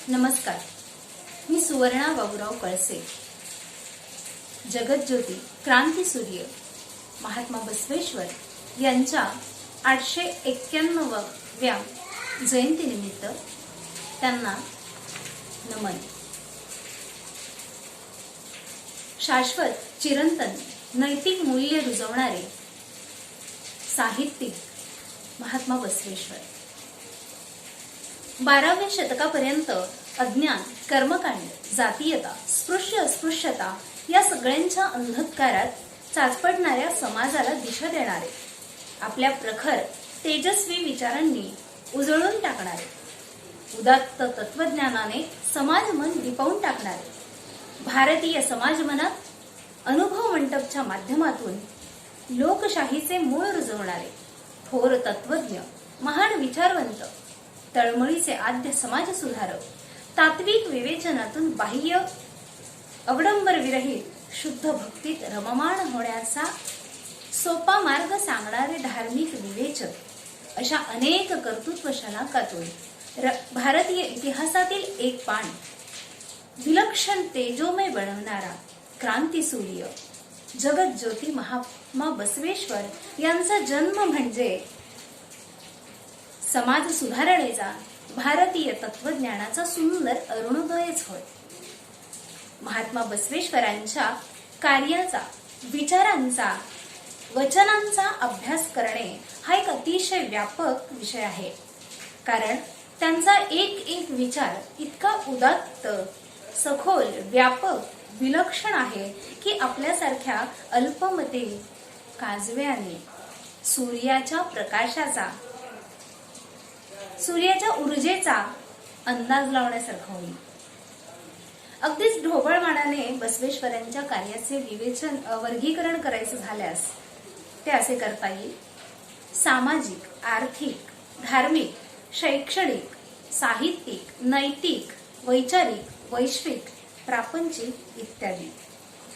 नमस्कार, मी सुवर्णा बाबूराव कळसे. जगज्योती क्रांतीसूर्य महात्मा बसवेश्वर यांच्या 891व्या जयंतीनिमित्त त्यांना नमन. शाश्वत, चिरंतन नैतिक मूल्य रुजवणारे साहित्यिक महात्मा बसवेश्वर 12व्या शतकापर्यंत अज्ञान, कर्मकांड, जातीयता, स्पृश्य अस्पृश्यता या सगळ्यांच्या अंधकारात चाचपडणाऱ्या समाजाला दिशा देणारे, आपल्या प्रखर तेजस्वी विचारांनी उजळून टाकणारे, उदात्त तत्वज्ञानाने समाजमन दिपवून टाकणारे, भारतीय समाजमनात अनुभव मंडपच्या माध्यमातून लोकशाहीचे मूळ रुजवणारे थोर तत्वज्ञ, महान विचारवंत, तळमळीचे आद्य समाज सुधारक, तात्विक विवेचनातून बाह्य अवडंबर विरहित शुद्ध भक्तीत रममाण होण्याचा सोपा मार्ग सांगणारे धार्मिक विवेचक, अशा अनेक कर्तृत्व शलाकातून भारतीय इतिहासातील एक पान विलक्षण तेजोमय बनवणारा क्रांतीसूर्य जगज्योती महात्मा बसवेश्वर यांचा जन्म म्हणजे समाज सुधारणेचा, भारतीय तत्वज्ञानाचा सुंदर अरुणोदयच होय. महात्मा बसवेश्वरांच्या कार्याचा, विचारांचा, वचनांचा अभ्यास करणे हा एक अतिशय व्यापक विषय आहे. कारण त्यांचा एक एक विचार इतका उदात्त, सखोल, व्यापक, विलक्षण आहे की आपल्यासारख्या अल्पमते काजव्याने सूर्याच्या ऊर्जेचा अंदाज लावण्यासारखं होईल. अगदीच ढोबळमानाने बसवेश्वरांच्या कार्याचे वर्गीकरण करायचे झाल्यास ते असे करता येईल: सामाजिक, आर्थिक, धार्मिक, शैक्षणिक, साहित्यिक, नैतिक, वैचारिक, वैश्विक, प्रापंचिक इत्यादी.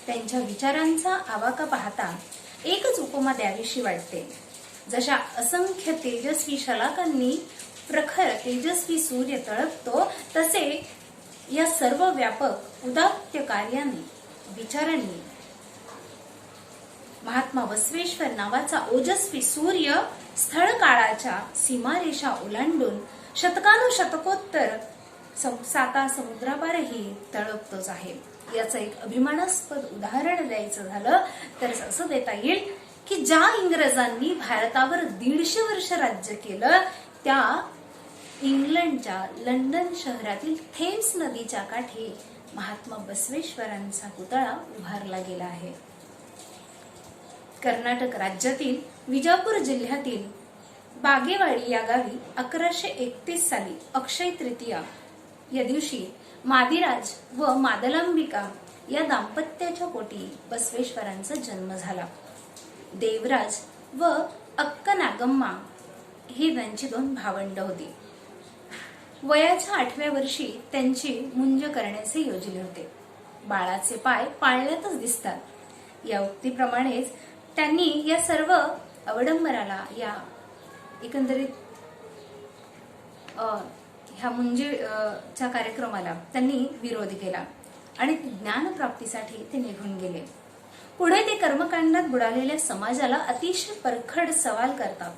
त्यांच्या विचारांचा आवाका पाहता एकच उपमा द्यावीशी वाटते. जशा असंख्य तेजस्वी शलाकांनी प्रखर तेजस्वी सूर्य तळपतो, तसे या सर्व व्यापक उदात्त कार्याने, विचारांनी महात्मा बसवेश्वर नावाचा ओजस्वी सूर्य स्थळ काळाच्या सीमारेषा ओलांडून शतकानुशतकोत्तर 7 समुद्रापारही तळपतोच आहे. याचं एक अभिमानास्पद उदाहरण द्यायचं झालं तर असं देता येईल की ज्या इंग्रजांनी भारतावर 150 वर्ष राज्य केलं, त्या इंग्लंडच्या लंडन शहरातील थेम्स नदीच्या काठी महात्मा बसवेश्वरांचा पुतळा उभारला गेला आहे. कर्नाटक राज्यातील विजापूर जिल्ह्यातील बागेवाडी या गावी 1131 साली अक्षय तृतीया या दिवशी मादिराज व मादलांबिका या दाम्पत्याच्या पोटी बसवेश्वरांचा जन्म झाला. देवराज व अक्कनागम्मा ही त्यांची 2 भावंड होती. वयाच्या 8व्या वर्षी त्यांची मुंज करण्याचे योजले होते. बाळाचे पाय पाळण्यातच दिसतात या उक्तीप्रमाणेच त्यांनी या सर्व अवडंबराला, या एकंदरीत ह्या मुंजेच्या कार्यक्रमाला त्यांनी विरोध केला आणि ज्ञानप्राप्तीसाठी ते निघून गेले. पुढे ते कर्मकांडात बुडालेल्या समाजाला अतिशय परखड सवाल करतात.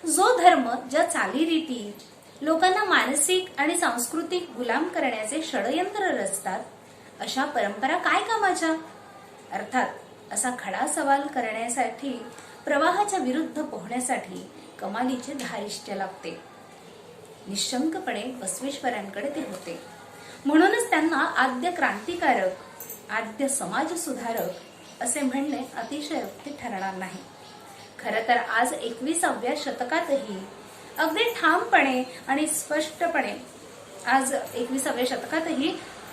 जो धर्म, ज्या चालीरीती लोकांना मानसिक आणि सांस्कृतिक गुलाम करण्याचे षडयंत्र रचतात, अशा परंपरा काय कामाच्या? अर्थात असा खडा सवाल करण्यासाठी, प्रवाहाच्या विरुद्ध पोहण्यासाठी कमालीचे धारिष्ट्य लागते. निशंकपणे बसवेश्वरांकडे ते होते. म्हणूनच त्यांना आद्य क्रांतिकारक, आद्य समाज सुधारक असे म्हणणे अतिशयोक्ती ठरणार नाही. खरं तर आज 21व्या शतकातही अगदी ठामपणे आणि स्पष्टपणे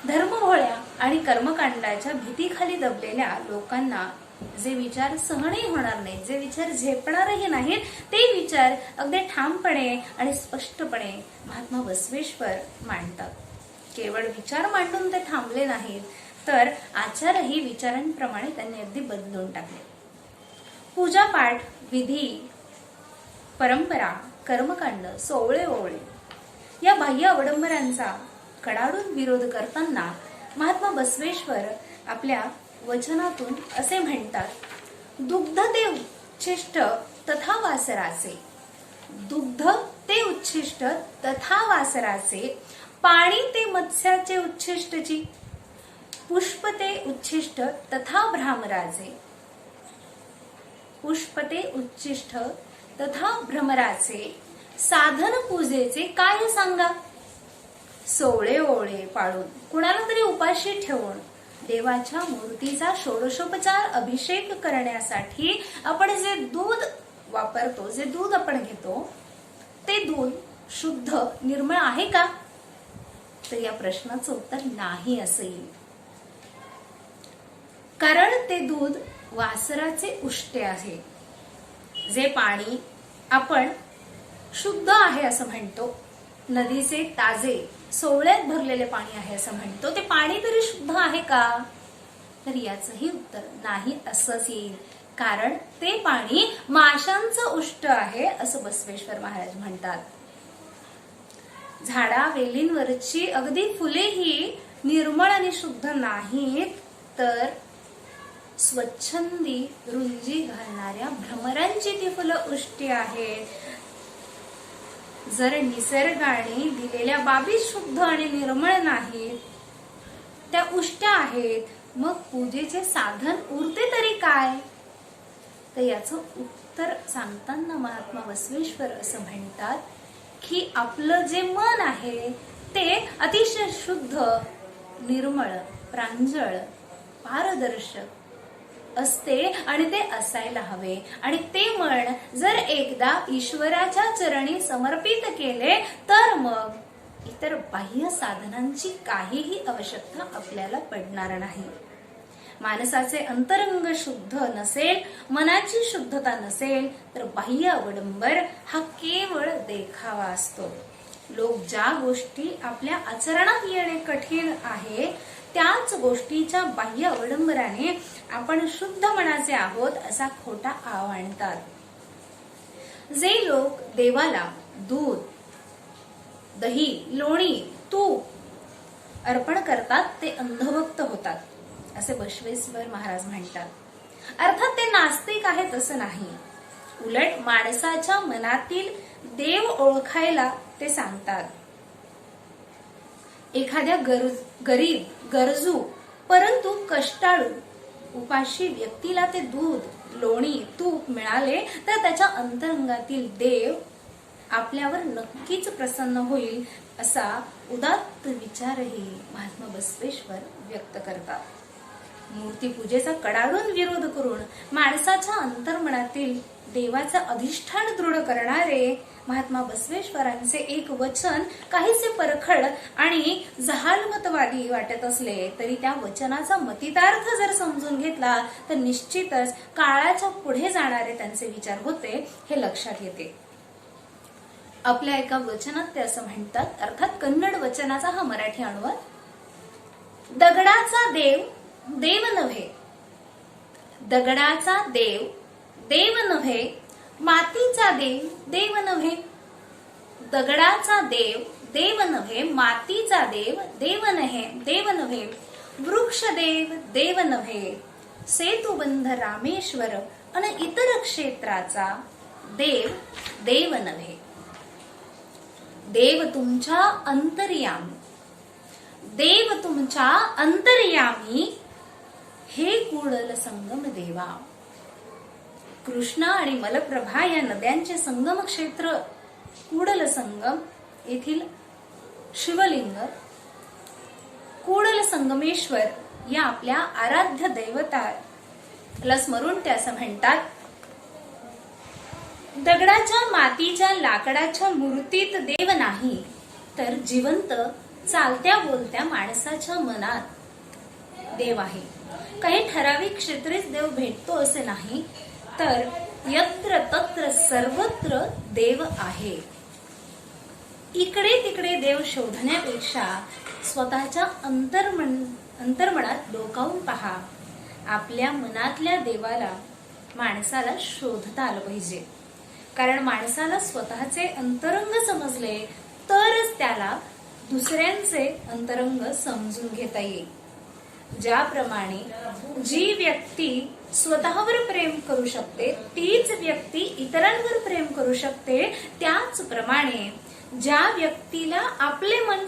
धर्मभोळ्या आणि कर्मकांडाच्या भीतीखाली दबलेल्या लोकांना जे विचार सहनही होणार नाहीत, जे विचार झेपणारही नाहीत, ते विचार अगदी ठामपणे आणि स्पष्टपणे महात्मा बसवेश्वर मांडतात. केवळ विचार मांडून ते थांबले नाहीत, तर आचारही विचारांप्रमाणे त्यांनी अगदी बदलून टाकले. पूजापाठ, विधी, परंपरा, कर्मकांड, सोवळे ओवळे या बाह्य अवडंबरांचा कडाडून विरोध करताना महात्मा बसवेश्वर आपल्या वचनातून असे म्हणतात, दुग्ध ते उच्छिष्ट तथा वासराचे, दुग्ध ते उच्छिष्ट तथा वासराचे, पाणी ते मत्स्याचे उच्छिष्टची, पुष्प ते उच्छिष्ट तथा भ्रामराचे, पुष्प ते उच्छिष्ट तथा भ्रमराचे, साधन पूजेचे काय सांगा. सोळे ओळे पाळून कुणाला तरी उपाशी ठेवून देवाच्या मूर्तीचा षोडशोपचार अभिषेक करण्यासाठी आपण जे दूध वापरतो, जे दूध आपण घेतो, ते दूध शुद्ध निर्मळ आहे का? तर या प्रश्नाचं उत्तर नाही असं येईल. कारण ते दूध वासराचे उष्टे आहे. जे पाणी आपण शुद्ध आहे असं म्हणतो, नदीचे ताजे सोवळ्यात भरलेले पाणी आहे असं म्हणतो, ते पाणी तरी शुद्ध आहे का? तर याचंही उत्तर नाही असंच येईल. कारण ते पाणी माशांचं उष्ट आहे असं बसवेश्वर महाराज म्हणतात. झाडा वेलींवरची अगदी फुलेही निर्मळ आणि शुद्ध नाहीत, तर स्वच्छंदी रुंजी घालणाऱ्या भ्रमरांची ती फुलं उष्टी आहेत. जर निसर्गाने दिलेल्या बाबी शुद्ध आणि निर्मळ नाहीत, त्या उष्ट्या आहेत, मग पूजेचे साधन उरते तरी काय? तर याचं उत्तर सांगताना महात्मा बसवेश्वर असं म्हणतात की आपलं जे मन आहे ते अतिशय शुद्ध, निर्मळ, प्रांजळ, पारदर्शक असते आणि ते असायला हवे. आणि ते मन जर एकदा ईश्वराच्या चरणी समर्पित केले तर मग इतर बाह्य साधनांची काहीही आवश्यकता आपल्याला पडणार नाही. माणसाचे अंतरंग शुद्ध नसेल, मनाची शुद्धता नसेल, तर बाह्य अवडंबर हा केवळ देखावा असतो. लोक ज्या गोष्टी आपल्या आचरणात येणे कठीण आहे, त्याच गोष्टीच्या बाह्य अवडंबराने आपण शुद्ध मनाचे आहोत असा खोटा आव आणतात. जे लोक देवाला दूध, दही, लोणी, तूप अर्पण करतात ते अंधभक्त होतात असे बसवेश्वर महाराज म्हणतात. अर्थात ते नास्तिक आहेत असं नाही, उलट माणसाच्या मनातील देव ओळखायला ते सांगतात. एखाद्या गरीब, गरजू परंतु कष्टाळू, उपाशी व्यक्तीला ते दूध, लोणी, तूप मिळाले तर त्याच्या अंतरंगातील देव आपल्यावर नक्कीच प्रसन्न होईल असा उदात्त विचारही महात्मा बसवेश्वर व्यक्त करतात. मूर्तीपूजेचा कडाडून विरोध करून माणसाच्या अंतर्मनातील देवाचं अधिष्ठान दृढ करणारे महात्मा बसवेश्वरांचे एक वचन काहीसे परखड आणि जहालमतवादी वाटत असले तरी त्या वचनाचा मतितार्थ जर समजून घेतला तर निश्चितच काळाच्या पुढे जाणारे त्यांचे विचार होते हे लक्षात येते. आपल्या एका वचनात ते असं म्हणतात, अर्थात कन्नड वचनाचा हा मराठी अनुवाद, दगडाचा देव देव नव्हे, दगडाचा देव देव नव्हे, मातीचा देव देव नव्हे, दगडाचा देव देव नव्हे, मातीचा देव देव नव्हे, वृक्ष देव देव नव्हे, सेतुबंध रामेश्वर आणि इतर क्षेत्राचा देव देव नव्हे. देव तुमच्या अंतर्यामी, देव तुमच्या अंतर्यामी हे कुडल संगम देवा. कृष्णा आणि मलप्रभा या नद्यांचे संगम क्षेत्र कुडल संगम येथील शिवलिंग कुडल संगमेश्वर या आपल्या आराध्य दैवताला स्मरून ते असं म्हणतात, दगडाच्या, मातीच्या, लाकडाच्या मूर्तीत देव नाही, तर जिवंत चालत्या बोलत्या माणसाच्या मनात देव आहे. काही ठराविक क्षेत्रेच देव भेटतो असे नाही, तर यत्र तत्र सर्वत्र देव आहे. इकडे तिकडे देव शोधण्यापेक्षा स्वतःच्या अंतर्मनात डोकावून पहा. आपल्या मनातल्या देवाला माणसाला शोधता आलं पाहिजे. कारण माणसाला स्वतःचे अंतरंग समजले तरच त्याला दुसऱ्यांचे अंतरंग समजून घेता येईल. ज्याप्रमाणे जी व्यक्ती स्वतःवर प्रेम करू शकते तीच व्यक्ती इतरांवर प्रेम करू शकते. त्याचप्रमाणे ज्या व्यक्तीला आपले मन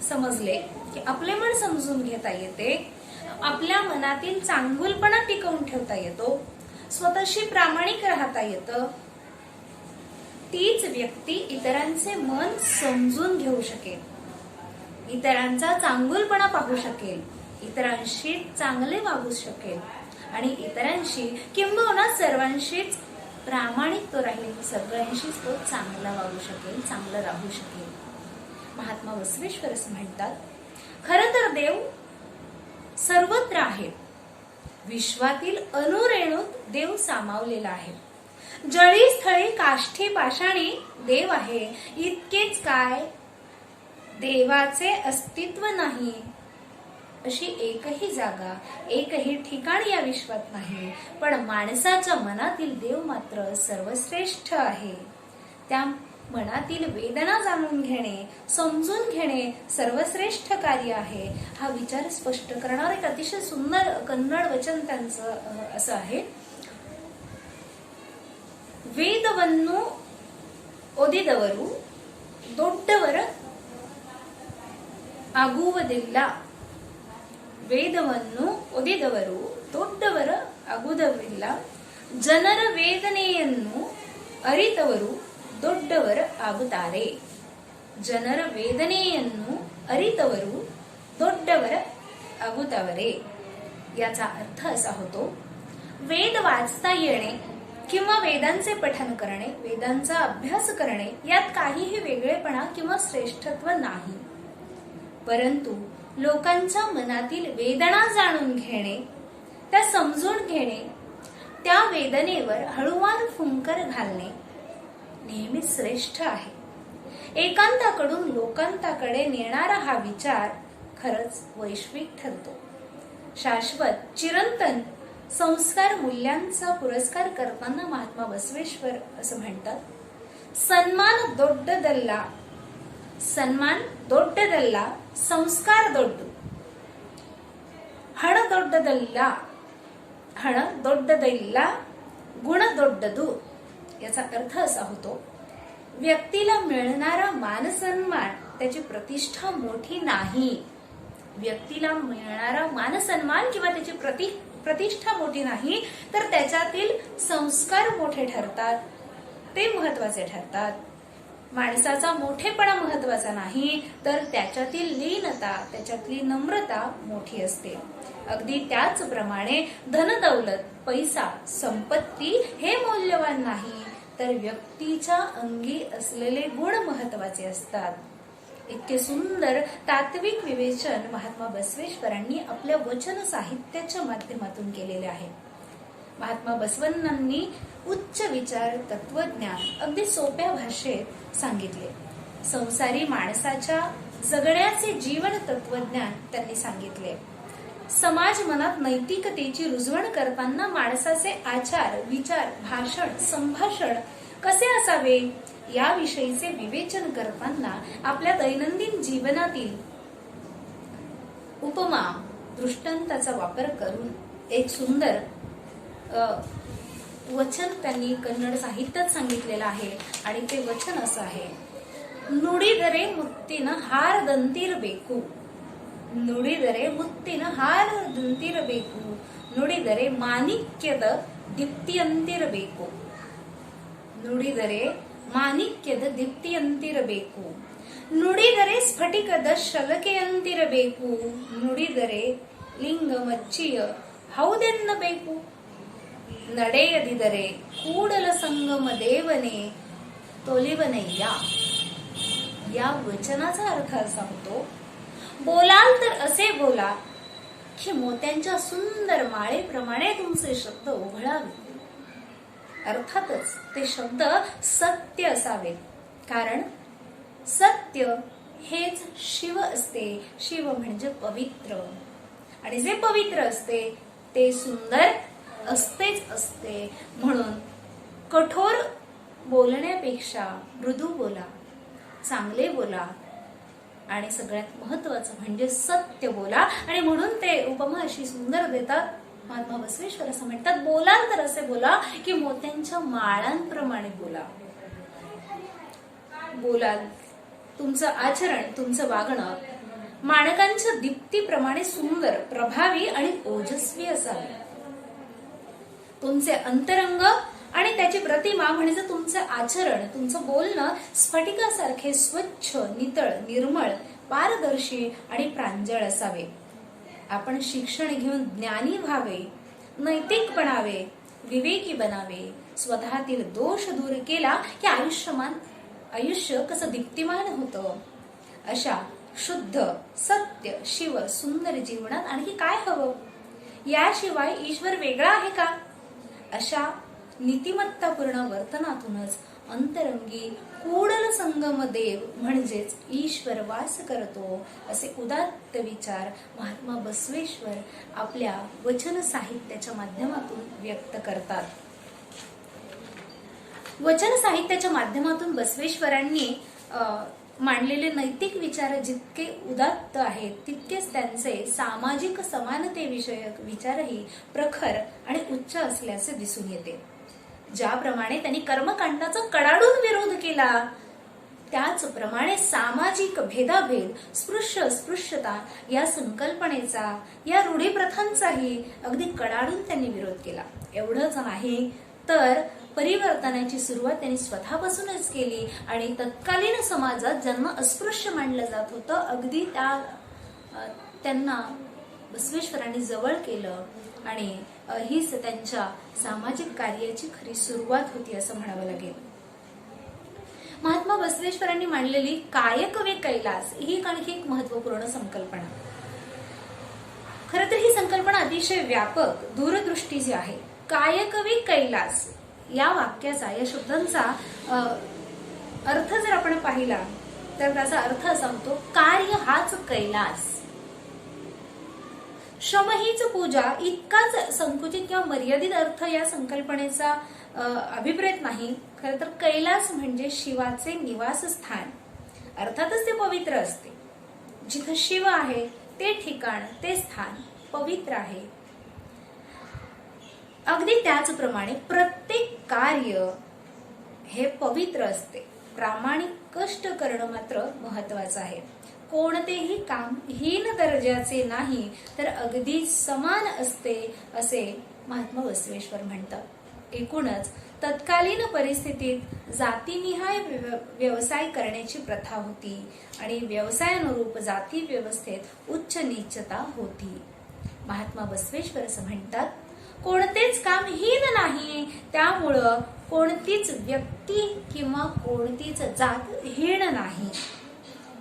समजले की आपले मन समजून घेता येते, आपल्या मनातील चांगुलपणा टिकवून ठेवता येतो, स्वतःशी प्रामाणिक राहता येतं, तीच व्यक्ती इतरांचे मन समजून घेऊ शकेल, इतरांचा चांगुलपणा पाहू शकेल, इतरांशी चांगले वागू शकेल आणि इतरांशी किंबहुना सर्वांशीच प्रामाणिक तो राहील, सगळ्यांशीच तो चांगला वागू शकेल, चांगलं राहू शकेल. महात्मा बसवेश्वर असं म्हणतात, खरं तर देव सर्वत्र आहे. विश्वातील अणुरेणूत देव सामावलेला आहे. जळी स्थळी काष्ठी पाषाणी देव आहे. इतकेच काय, देवाचे अस्तित्व नाही अशी एकही जागा, एकही ठिकाण या विश्वात नाही. पण माणसाच्या मनातील देव मात्र सर्वश्रेष्ठ आहे. त्या मनातील वेदना जाणून घेणे, समजून घेणे सर्वश्रेष्ठ कार्य आहे. हा विचार स्पष्ट करणार एक अतिशय सुंदर कन्नड वचन त्यांचं असं आहे. ವೇದವನ್ನು ಓದಿದವರು ದೊಡ್ಡವರ ಆಗುವುದಿಲ್ಲ. ವೇದವನ್ನು ಓದಿದವರು ದೊಡ್ಡವರ ಆಗುವುದಿಲ್ಲ. ಜನರ ವೇದನೆಯನ್ನು ಅರಿತವರು ದೊಡ್ಡವರ ಆಗುತ್ತಾರೆ. ಜನರ ವೇದನೆಯನ್ನು ಅರಿತವರು ದೊಡ್ಡವರ आगुतावरे. याचा अर्थ असा होतो, वेद वाचता येणे किंवा वेदांचे पठन करणे, वेदांचा अभ्यास करणे यात काहीही वेगळेपणा किंवा श्रेष्ठत्व नाही. परंतु लोकांच्या मनातील वेदना जाणून घेणे, त्या समजून घेणे, त्या वेदनेवर हळूवार फुंकर घालणे नेहमीच श्रेष्ठ आहे. एकांताकडून लोकांताकडे नेणारा हा विचार खरंच वैश्विक ठरतो. शाश्वत चिरंतन संस्कार मूल्यांचा पुरस्कार करताना महात्मा बसवेश्वर असं म्हणतात, सन्मान ದೊಡ್ಡದಲ್ಲ ಸಂಸ್ಕಾರ ದೊಡ್ಡದು. ಹಣ ದೊಡ್ಡದಿಲ್ಲ गुण ದೊಡ್ಡದು. याचा अर्थ असा होतो, व्यक्तीला मिळणारा मानसन्मान त्याची प्रतिष्ठा मोठी नाही. व्यक्तीला मिळणारा मानसन्मान किंवा त्याची प्रतिष्ठा मोठी नाही, तर त्याच्यातील संस्कार मोठे ठरतात, ते महत्वाचे ठरतात. माणसाचा मोठेपणा महत्वाचा नाही, तर त्याच्यातील लीनता, त्याच्यातली नम्रता मोठी असते. अगदी त्याचप्रमाणे धनदौलत, पैसा, संपत्ती हे मौल्यवान नाही, तर व्यक्तीच्या अंगी असलेले गुण महत्वाचे असतात. इतके सुंदर तात्विक विवेचन महात्मा बसवेश्वरांनी आपल्या वचन साहित्याच्या माध्यमातून केलेले आहे. महात्मा बसवण्णांनी उच्च विचार, तत्वज्ञान अगदी सोप्या भाषेत सांगितले. संसारी माणसाच्या जगण्याचे जीवन तत्वज्ञान त्यांनी सांगितले. समाज मनात नैतिकतेची रुजवण करताना माणसाचे आचार, विचार, भाषण, संभाषण कसे असावे याविषयीचे विवेचन करताना आपल्या दैनंदिन जीवनातील उपमा, दृष्टांताचा वापर करून एक सुंदर वचन त्यांनी कन्नड साहित्यात सांगितलेलं आहे. आणि ते वचन असं आहे, ನುಡಿದರೆ ಮುತ್ತಿನ ಹಾರದಂತಿರಬೇಕು. ನುಡಿದರೆ ಮುತ್ತಿನ ಹಾರದಂತಿರಬೇಕು. ನುಡಿದರೆ ಮಾಣಿಕ್ಯದ ದೀಪ್ತಿಯಂತಿರಬೇಕು. ನುಡಿದರೆ ಮಾಣಿಕ್ಯದ ದೀಪ್ತಿಯಂತಿರಬೇಕು. ನುಡಿದರೆ ಸ್ಫಟಿಕದ ಶಲಕೆಯಂತಿರಬೇಕು. ನುಡಿದರೆ ಲಿಂಗ ಮಚ್ಚಿಯ ಹೌದೆನ್ನಬೇಕು. ನಡೆಯದಿದರೆ ಕೂಡಲ ಸಂಗಮ ದೇವನೇ तोलिवनय्या. या वचनाचा अर्थ असा होतो, बोलाल तर असे बोला की मोत्यांच्या सुंदर माळेप्रमाणे तुमचे शब्द ओघळावे. अर्थातच ते शब्द सत्य असावेत, कारण सत्य हेच शिव असते. शिव म्हणजे पवित्र, आणि जे पवित्र असते ते सुंदर असतेच असते. म्हणून कठोर बोलण्यापेक्षा मृदू बोला, चांगले बोला, आणि सगळ्यात महत्वाचं म्हणजे सत्य बोला. आणि म्हणून ते उपमा अशी सुंदर देतात. महात्मा बसवेश्वर असं म्हणतात, बोलाल तर असे बोला की मोत्यांच्या माळांप्रमाणे बोला. बोलाल, तुमचं आचरण, तुमचं वागणं माणकांच्या दीप्तीप्रमाणे सुंदर, प्रभावी आणि ओजस्वी असावे. तुमचे अंतरंग आणि त्याची प्रतिमा म्हणजे तुमचं आचरण, तुमचं बोलणं स्फटिकासारखे स्वच्छ, नितळ, निर्मळ, पारदर्शी आणि प्रांजळ असावे. आपण शिक्षण घेऊन ज्ञानी व्हावे, नैतिक बनावे, विवेकी बनावे. स्वतःतील दोष दूर केला की आयुष्य कसं दीप्तिमान होतं. अशा शुद्ध, सत्य, शिव, सुंदर जीवनात आणखी काय हवं? याशिवाय ईश्वर वेगळा आहे का? अशा नीतिमत्तापूर्ण वर्तनातूनच अंतरंगी कूडल संगम देव म्हणजेच ईश्वर वास करतो, असे उदात्त विचार महात्मा बसवेश्वर आपल्या वचन साहित्याच्या माध्यमातून व्यक्त करतात. वचन साहित्याच्या माध्यमातून बसवेश्वरांनी मांडलेले नैतिक विचार जितके उदात्त आहेत, तितकेच त्यांचे सामाजिक समानतेविषयक विचारही प्रखर आणि उच्च असल्याचे दिसून येते. ज्याप्रमाणे त्यांनी कर्मकांडाचा कडाडून विरोध केला, त्याचप्रमाणे सामाजिक भेदाभेद, स्पृश्यता या संकल्पनेचा, या रूढी प्रथांचाही अगदी कडाडून त्यांनी विरोध केला. एवढंच नाही तर परिवर्तनाची सुरुवात त्यांनी स्वतःपासूनच केली आणि तत्कालीन समाजात ज्यांना अस्पृश्य मानलं जात होतं, अगदी त्यांना बसवेश्वरांनी जवळ केलं आणि हीच त्यांच्या सामाजिक कार्याची खरी सुरुवात होती असं म्हणावं लागेल. महात्मा बसवेश्वरांनी मांडलेली कायकवे कैलास ही आणखी एक महत्वपूर्ण संकल्पना. खरं तर ही संकल्पना अतिशय व्यापक, दूरदृष्टीची आहे. कायकवे कैलास या वाक्याचा, या शब्दांचा अर्थ जर आपण पाहिला तर त्याचा अर्थ असा होतो, कार्य हाच कैलास. श्रम हीच पूजा इतकाच संकुचित किंवा मर्यादित अर्थ या संकल्पनेचा अभिप्रेत नाही. खरं तर कैलास म्हणजे शिवाचे निवासस्थान. अर्थातच ते पवित्र असते. जिथं शिव आहे ते ठिकाण, ते स्थान पवित्र आहे. अगदी त्याचप्रमाणे प्रत्येक कार्य हे पवित्र असते. प्रामाणिक कष्ट करणं मात्र महत्वाचं आहे. कोणतेही काम हीन दर्जाचे नाही तर अगदी समान असते असे महात्मा बसवेश्वर म्हणतात. एकूणच तत्कालीन परिस्थितीत जातीनिहाय व्यवसाय करण्याची प्रथा होती आणि व्यवसायानुरूप जाती व्यवस्थेत उच्च नीचता होती. महात्मा बसवेश्वर असं म्हणतात, कोणतेच काम हीन नाही, त्यामुळं कोणतीच व्यक्ती किंवा कोणतीच जात हीन नाही.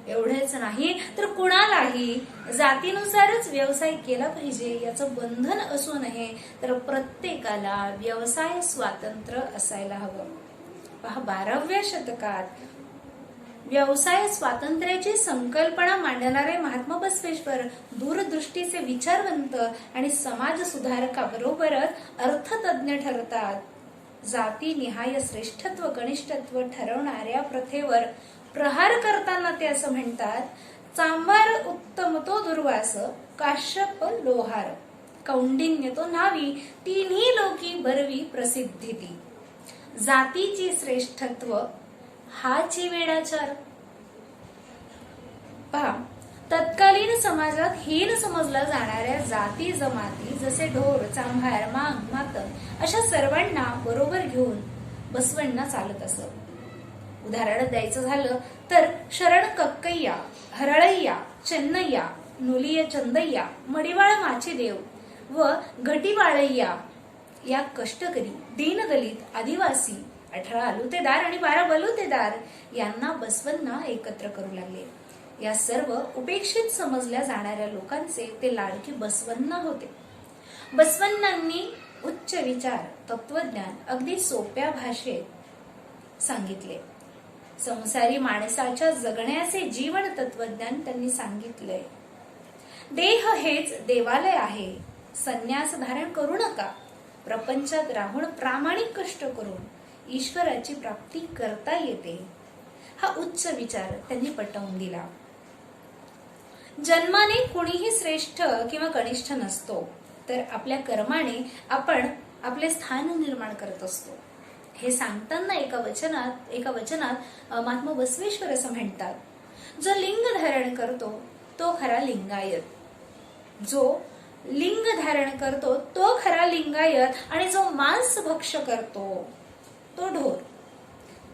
एवढेच नाही तर कुणालाही जातीनुसारच व्यवसाय केला पाहिजे याचं बंधन असू नये, तर प्रत्येकाला व्यवसाय स्वातंत्र्य असायला हवं. पहा, 12व्या शतकात व्यवसाय स्वातंत्र्याची संकल्पना मांडणारे महात्मा बसवेश्वर दूरदृष्टीचे विचारवंत आणि समाज सुधारकाबरोबरच अर्थतज्ञ ठरतात. जातीनिहाय श्रेष्ठत्व कनिष्ठत्व ठरवणाऱ्या प्रथेवर प्रहार करताना ते असं म्हणतात, चांभार उत्तम तो दुर्वास, काश्यप लोहार, कौंडिन्य तो नावी, तिन्ही लोकी बरवी प्रसिद्धी ती. जातीची श्रेष्ठत्व हाची वेडाचार. पहा, तत्कालीन समाजात हीन समजल्या जाणाऱ्या जाती जमाती जसे ढोर, चांभार, मांग, मातंग अशा सर्वांना बरोबर घेऊन बसवांना चालत असत. उदाहरण द्यायचं झालं तर शरण कक्कय्या, हरळय्या, चेन्नय्या, नुलिय चंदय्या, मडिवाळ माचीदेव व घटीवाळय्या या कष्टकरी, दीनदलित, आदिवासी, 18 आलुतेदार आणि 12 बलुतेदार यांना बसवांना एकत्र करू लागले. या सर्व उपेक्षित समजल्या जाणाऱ्या लोकांचे ते लाडके बसवांना होते. बसवांनांनी उच्च विचार, तत्वज्ञान अगदी सोप्या भाषेत सांगितले. संसारी माणसाच्या जगण्याचे जीवन तत्वज्ञान त्यांनी सांगितलंय. देह हेच देवालय आहे. संन्यास धारण करू नका. प्रपंचात राहून प्रामाणिक कष्ट करून ईश्वराची प्राप्ती करता येते. हा उच्च विचार त्यांनी पटवून दिला. जन्माने कोणीही श्रेष्ठ किंवा कनिष्ठ नसतो, तर आपल्या कर्माने आपण आपले स्थान निर्माण करत असतो. हे सांगताना एका वचनात महात्मा बसवेश्वर असं म्हणतात, जो लिंग धारण करतो तो खरा लिंगायत, जो लिंग धारण करतो तो खरा लिंगायत, आणि जो मांस भक्ष करतो तो ढोर.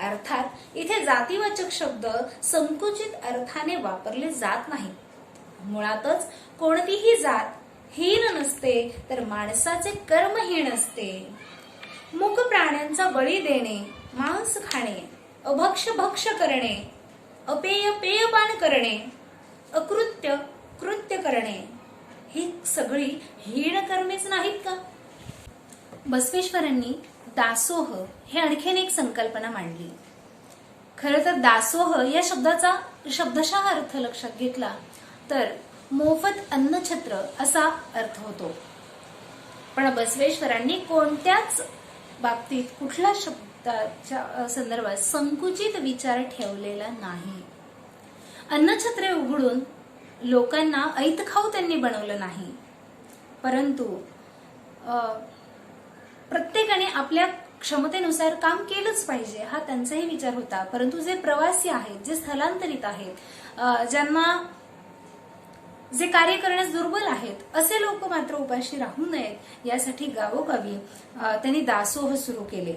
अर्थात इथे जातीवाचक शब्द संकुचित अर्थाने वापरले जात नाही. मुळातच कोणतीही जात हीन नसते, तर माणसाचे कर्म हीन असते. मूक प्राण्यांचा बळी देणे, मांस खाणे, अभक्ष भक्ष करणे, अपेय पेयपान करणे, अकृत्य कृत्य करणे, ही सगळी हीन कर्मेच नाहीत का? बसवेश्वरांनी दासोह हे आणखीन एक संकल्पना मांडली. खरं तर दासोह या शब्दाचा शब्दशः अर्थ लक्षात घेतला तर मोफत अन्नछत्र असा अर्थ होतो. पण बसवेश्वरांनी कोणत्याच बाबतीत कुठल्या शब्दाच्या संदर्भात संकुचित विचार ठेवलेला नाही. अन्नछत्रे उघडून लोकांना ऐतखाऊ त्यांनी बनवलं नाही, परंतु प्रत्येकाने आपल्या क्षमतेनुसार काम केलंच पाहिजे हा त्यांचाही विचार होता. परंतु जे प्रवासी आहेत, जे स्थलांतरित आहेत, ज्यांना जे कार्य करण्यास दुर्बल आहेत, असे लोक मात्र उपाशी राहू नयेत यासाठी गावोगावी त्यांनी दासोह सुरू केले.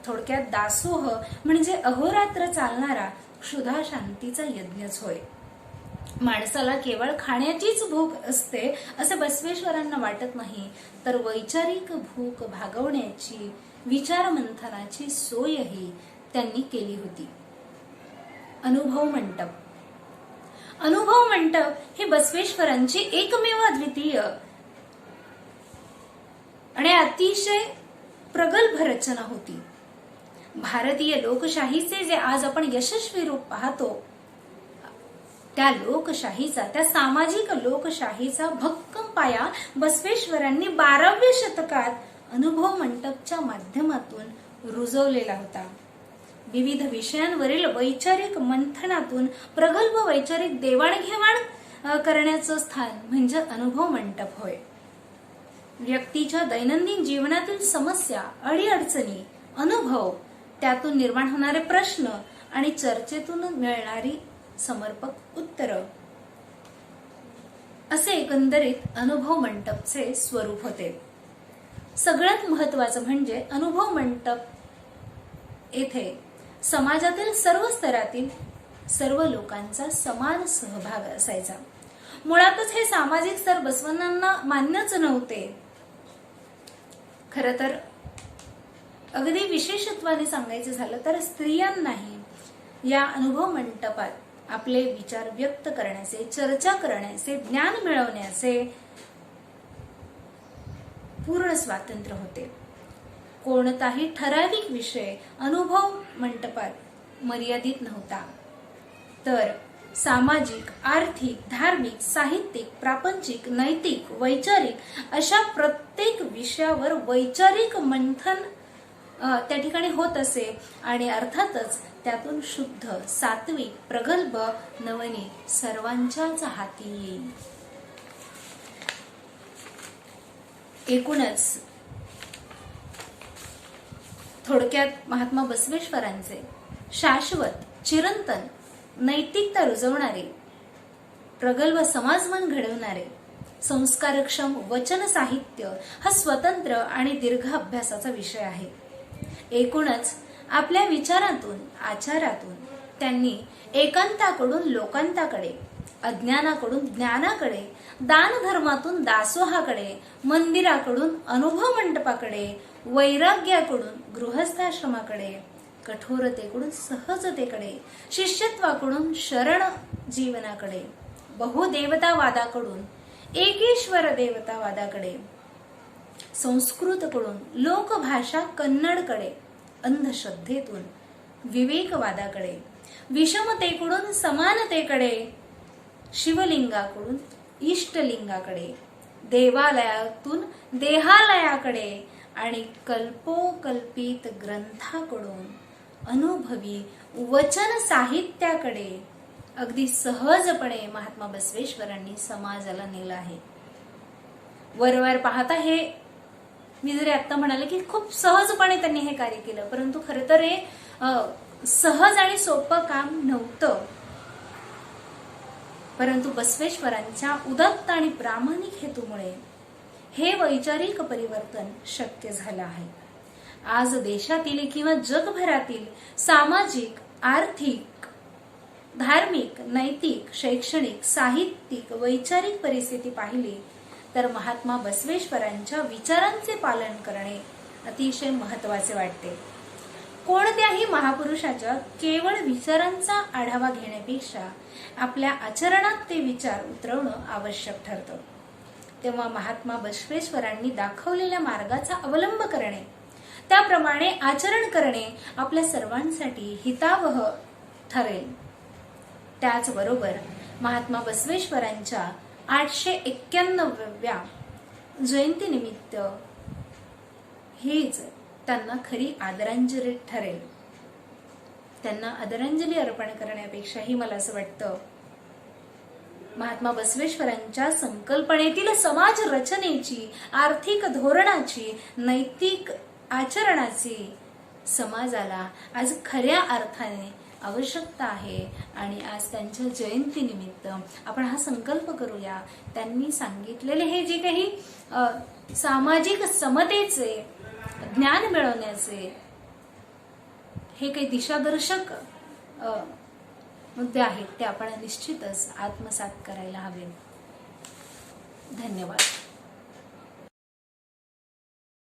थोडक्यात दासोह म्हणजे अहोरात्र चालणारा क्षुधा शांतीचा यज्ञच होय. माणसाला केवळ खाण्याचीच भूक असते असं बसवेश्वरांना वाटत नाही, तर वैचारिक भूक भागवण्याची विचार मंथनाची सोयही त्यांनी केली होती. अनुभव मंडप. अनुभव मंडप ही बसवेश्वरांची एकमेव अद्वितीय आणि अतिशय प्रगल्भ रचना होती. भारतीय लोकशाहीचे जे आज आपण यशस्वी रूप पाहतो, त्या लोकशाहीचा, त्या सामाजिक लोकशाहीचा भक्कम पाया बसवेश्वरांनी 12व्या शतकात अनुभव मंडपच्या माध्यमातून रुजवलेला होता. विविध विषयांवरील वैचारिक मंथनातून प्रगल्भ वैचारिक देवाणघेवाण करण्याचं स्थान म्हणजे अनुभव मंडप होय. व्यक्तीच्या दैनंदिन जीवनातील समस्या, अडीअडचणी, अनुभव, त्यातून निर्माण होणारे प्रश्न आणि चर्चेतून मिळणारी समर्पक उत्तरं, असे एकंदरीत अनुभव मंडपचे स्वरूप होते. सगळ्यात महत्वाचं म्हणजे अनुभव मंडप येथे समाजातील सर्व स्तरातील सर्व लोकांचा समान सहभाग असायचा. मुळातच हे सामाजिक स्तर बसवण्णांना मान्यच नव्हते. खरं तर अगदी विशेषत्वाने सांगायचं झालं तर स्त्रियांनाही या अनुभव मंडपात आपले विचार व्यक्त करण्याचे, चर्चा करण्याचे, ज्ञान मिळवण्याचे पूर्ण स्वातंत्र्य होते. कोणताही ठराविक विषय अनुभव मंडपात मर्यादित नव्हता, तर सामाजिक, आर्थिक, धार्मिक, साहित्यिक, प्रापंचिक, नैतिक, वैचारिक अशा प्रत्येक विषयावर वैचारिक मंथन त्या ठिकाणी होत असे आणि अर्थातच त्यातून शुद्ध, सात्विक, प्रगल्भ नवनीत सर्वांच्याच हाती येईल. एकूणच थोडक्यात महात्मा बसवेश्वरांचे शाश्वत, चिरंतन, नैतिकता रुजवणारे, प्रगल्भ समाजमन घडवणारे, संस्कारक्षम वचन साहित्य हा स्वतंत्र आणि दीर्घ अभ्यासाचा विषय आहे. एकूणच आपल्या विचारातून, आचारातून त्यांनी एकांताकडून लोकांताकडे, अज्ञानाकडून ज्ञानाकडे, दानधर्मातून दासोहाकडे, मंदिराकडून अनुभव मंडपाकडे, वैराग्याकडून गृहस्थाश्रमाकडे, कठोरतेकडून सहजतेकडे, शिष्यत्वाकडून शरण जीवनाकडे, बहुदेवतावादाकडून एकेश्वर देवतावादाकडे, संस्कृतकडून लोकभाषा कन्नडकडे, अंधश्रद्धेतून विवेकवादाकडे, विषमतेकडून समानतेकडे, शिवलिंगाकडून इष्टलिंगाकडे, देवालयातून देहालयाकडे आणि कल्पोकल्पित ग्रंथाकडून अनुभवी वचन साहित्याकडे अगदी सहजपणे महात्मा बसवेश्वरांनी समाजाला नेलं आहे. वरवर पाहता हे मी जरी आता म्हणाले की खूप सहजपणे त्यांनी हे कार्य केलं, परंतु खरं तर हे सहज आणि सोपं काम नव्हतं. परंतु बसवेश्वरांच्या उदात्त आणि प्रामाणिक हेतूमुळे हे वैचारिक परिवर्तन शक्य झालं आहे. आज देशातील किंवा जगभरातील सामाजिक, आर्थिक, धार्मिक, नैतिक, शैक्षणिक, साहित्यिक, वैचारिक परिस्थिती पाहिली तर महात्मा बसवेश्वरांच्या विचारांचे पालन करणे अतिशय महत्वाचे वाटते. कोणत्याही महापुरुषाच्या केवळ विचारांचा आढावा घेण्यापेक्षा आपल्या आचरणात ते विचार उतरवणं आवश्यक ठरतं. तेव्हा महात्मा बसवेश्वरांनी दाखवलेल्या मार्गाचा अवलंब करणे, त्याप्रमाणे आचरण करणे आपल्या सर्वांसाठी हितावह ठरेल. त्याचबरोबर महात्मा बसवेश्वरांच्या 891व्या जयंतीनिमित्त हीच त्यांना खरी आदरांजली ठरेल. त्यांना आदरांजली अर्पण करण्यापेक्षाही मला असं वाटतं महात्मा बसवेश्वरांच्या संकल्पनेतील समाज रचनेची, आर्थिक धोरणाची, नैतिक आचरणाची समाजाला आज खऱ्या अर्थाने आवश्यकता आहे. आणि आज त्यांच्या जयंतीनिमित्त आपण हा संकल्प करूया. त्यांनी सांगितलेले हे जे काही सामाजिक समतेचे ज्ञान मिळवण्याचे हे काही दिशादर्शक मुद्दे आहेत ते आपण निश्चितच आत्मसात करायला हवे. धन्यवाद.